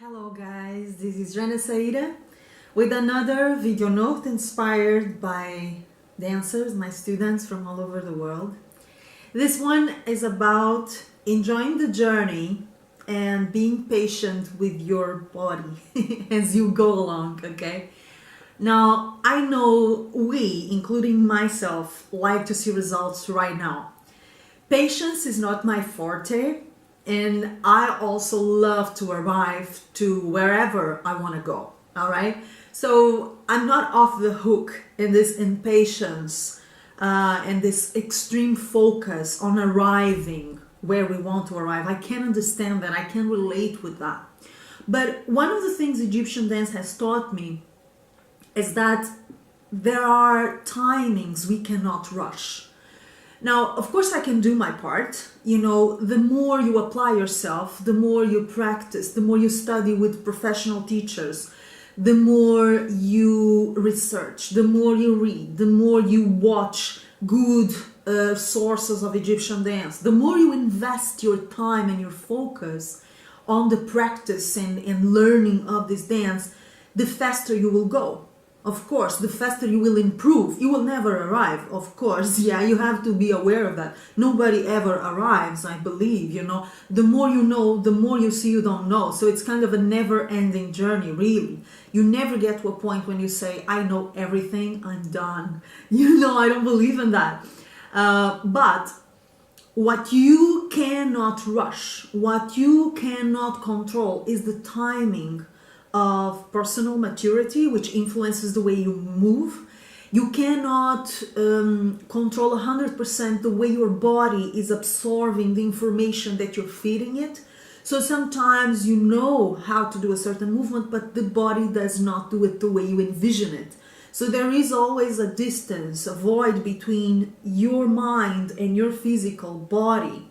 Hello guys, this is Joana Saahirah with another video note inspired by dancers, my students from all over the world. This one is about enjoying the journey and being patient with your body as you go along, okay? Now, I know we, including myself, like to see results right now. Patience is not my forte, and I also love to arrive to wherever I want to go, all right? So I'm not off the hook in this impatience and this extreme focus on arriving where we want to arrive. I can understand that, I can relate with that. But one of the things Egyptian dance has taught me is that there are timings we cannot rush. Now, of course, I can do my part. You know, the more you apply yourself, the more you practice, the more you study with professional teachers, the more you research, the more you read, the more you watch good sources of Egyptian dance, the more you invest your time and your focus on the practice and learning of this dance, the faster you will go. Of course, the faster you will improve. You will never arrive, of course. Yeah, you have to be aware of that. Nobody ever arrives, I believe, you know. The more you know, the more you see you don't know. So it's kind of a never-ending journey, really. You never get to a point when you say, I know everything, I'm done. You know, I don't believe in that. But what you cannot rush, what you cannot control is the timing of personal maturity, which influences the way you move. You cannot control 100% the way your body is absorbing the information that you're feeding it. So sometimes you know how to do a certain movement, but the body does not do it the way you envision it. So there is always a distance, a void between your mind and your physical body.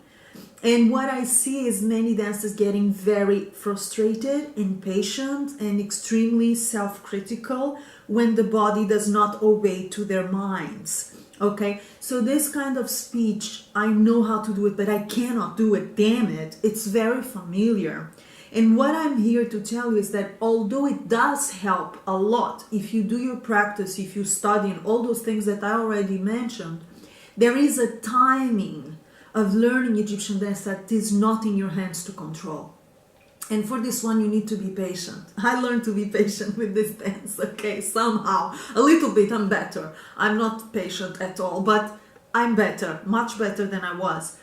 And what I see is many dancers getting very frustrated, impatient, and extremely self-critical when the body does not obey to their minds. Okay, so this kind of speech, I know how to do it, but I cannot do it, damn it, it's very familiar. And what I'm here to tell you is that although it does help a lot, if you do your practice, if you study, and all those things that I already mentioned, there is a timing of learning Egyptian dance that is not in your hands to control. And for this one, you need to be patient. I learned to be patient with this dance, okay, somehow. A little bit, I'm better. I'm not patient at all, but I'm better, much better than I was.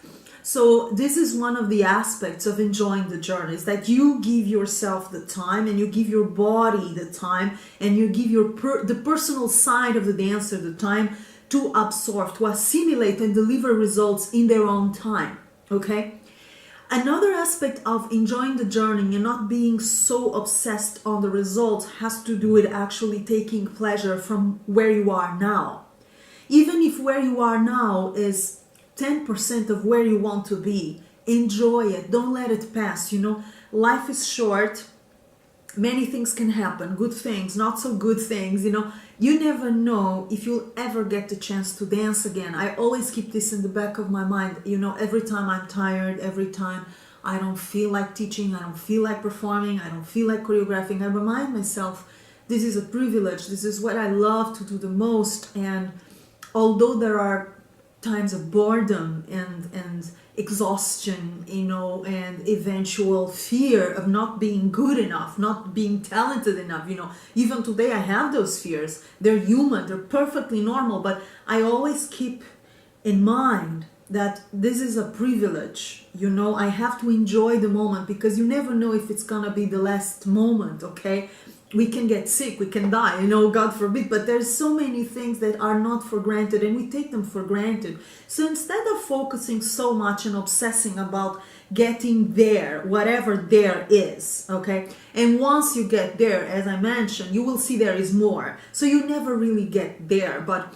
So this is one of the aspects of enjoying the journey, is that you give yourself the time and you give your body the time and you give the personal side of the dancer the time to absorb, to assimilate and deliver results in their own time, okay? Another aspect of enjoying the journey and not being so obsessed on the results has to do with actually taking pleasure from where you are now. Even if where you are now is 10% of where you want to be, enjoy it, don't let it pass, you know? Life is short, many things can happen, good things, not so good things, you know? You never know if you'll ever get the chance to dance again. I always keep this in the back of my mind. You know, every time I'm tired, every time I don't feel like teaching, I don't feel like performing, I don't feel like choreographing, I remind myself, this is a privilege. This is what I love to do the most. And although there are times of boredom and exhaustion, you know, and eventual fear of not being good enough, not being talented enough, you know, even today I have those fears. They're human, they're perfectly normal, but I always keep in mind that this is a privilege, you know. I have to enjoy the moment because you never know if it's gonna be the last moment, okay? We can get sick, we can die, you know, God forbid, but there's so many things that are not for granted and we take them for granted. So instead of focusing so much and obsessing about getting there, whatever there is, okay? And once you get there, as I mentioned, you will see there is more. So you never really get there, but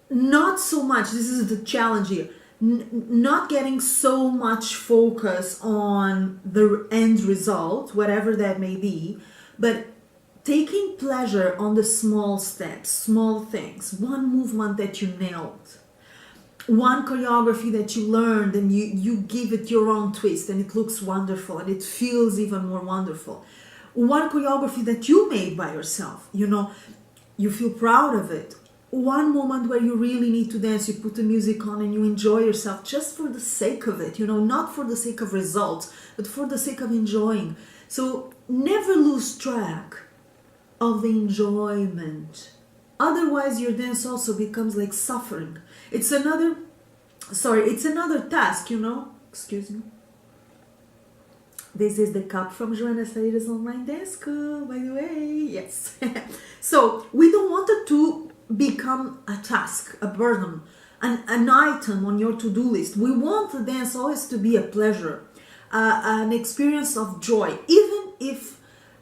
not so much, this is the challenge here, not getting so much focus on the end result, whatever that may be, but taking pleasure on the small steps, small things, one movement that you nailed, one choreography that you learned and you give it your own twist and it looks wonderful and it feels even more wonderful. One choreography that you made by yourself, you know, you feel proud of it. One moment where you really need to dance, you put the music on and you enjoy yourself just for the sake of it, you know, not for the sake of results, but for the sake of enjoying. So never lose track of the enjoyment. Otherwise your dance also becomes like suffering. It's another task, you know. Excuse me. This is the cup from Joana Saahirah's online dance school, by the way. Yes. So we don't want it to become a task, a burden, an item on your to-do list. We want the dance always to be a pleasure, an experience of joy, even if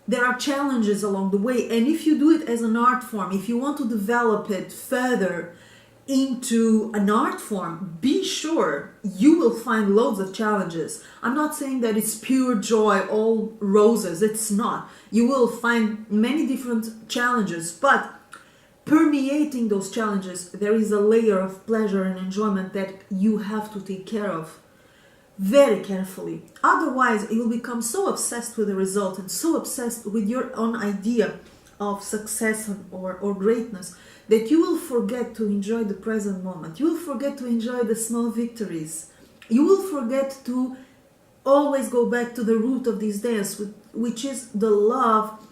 there are challenges along the way. And if you do it as an art form, if you want to develop it further into an art form, be sure you will find loads of challenges. I'm not saying that it's pure joy, all roses. It's not. You will find many different challenges, but permeating those challenges, there is a layer of pleasure and enjoyment that you have to take care of very carefully. Otherwise, you'll become so obsessed with the result and so obsessed with your own idea of success or greatness that you will forget to enjoy the present moment. You will forget to enjoy the small victories. You will forget to always go back to the root of this dance, which is the love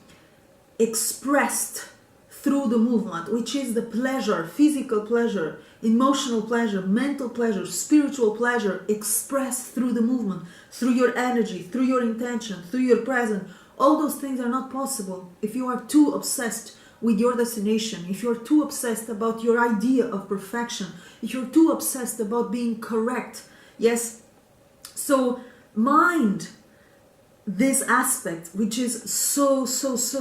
expressed through the movement, which is the pleasure, physical pleasure, emotional pleasure, mental pleasure, spiritual pleasure expressed through the movement, through your energy, through your intention, through your present. All those things are not possible if you are too obsessed with your destination, if you're too obsessed about your idea of perfection, if you're too obsessed about being correct. Yes? So mind this aspect, which is so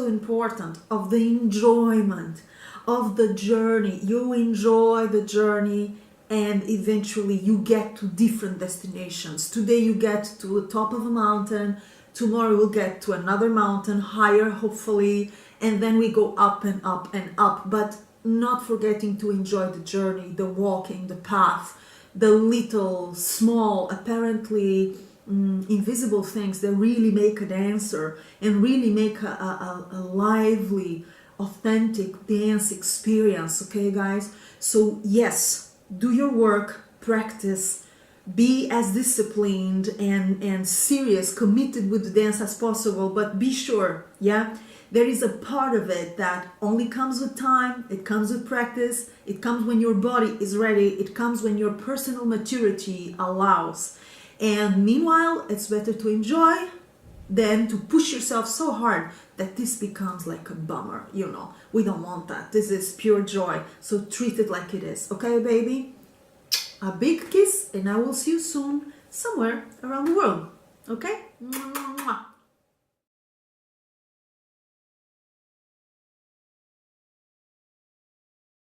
important, of the enjoyment of the journey. You enjoy the journey and eventually you get to different destinations. Today you get to the top of a mountain, tomorrow we'll get to another mountain, higher hopefully, and then we go up and up and up, but not forgetting to enjoy the journey, the walking, the path, the little, small, apparently invisible things that really make a dancer and really make a lively, authentic dance experience. Okay, guys? So yes, do your work, practice, be as disciplined and serious, committed with the dance as possible, but be sure, yeah, there is a part of it that only comes with time, it comes with practice, it comes when your body is ready, it comes when your personal maturity allows. And meanwhile, it's better to enjoy than to push yourself so hard that this becomes like a bummer, you know. We don't want that. This is pure joy. So treat it like it is. Okay, baby? A big kiss, and I will see you soon somewhere around the world. Okay?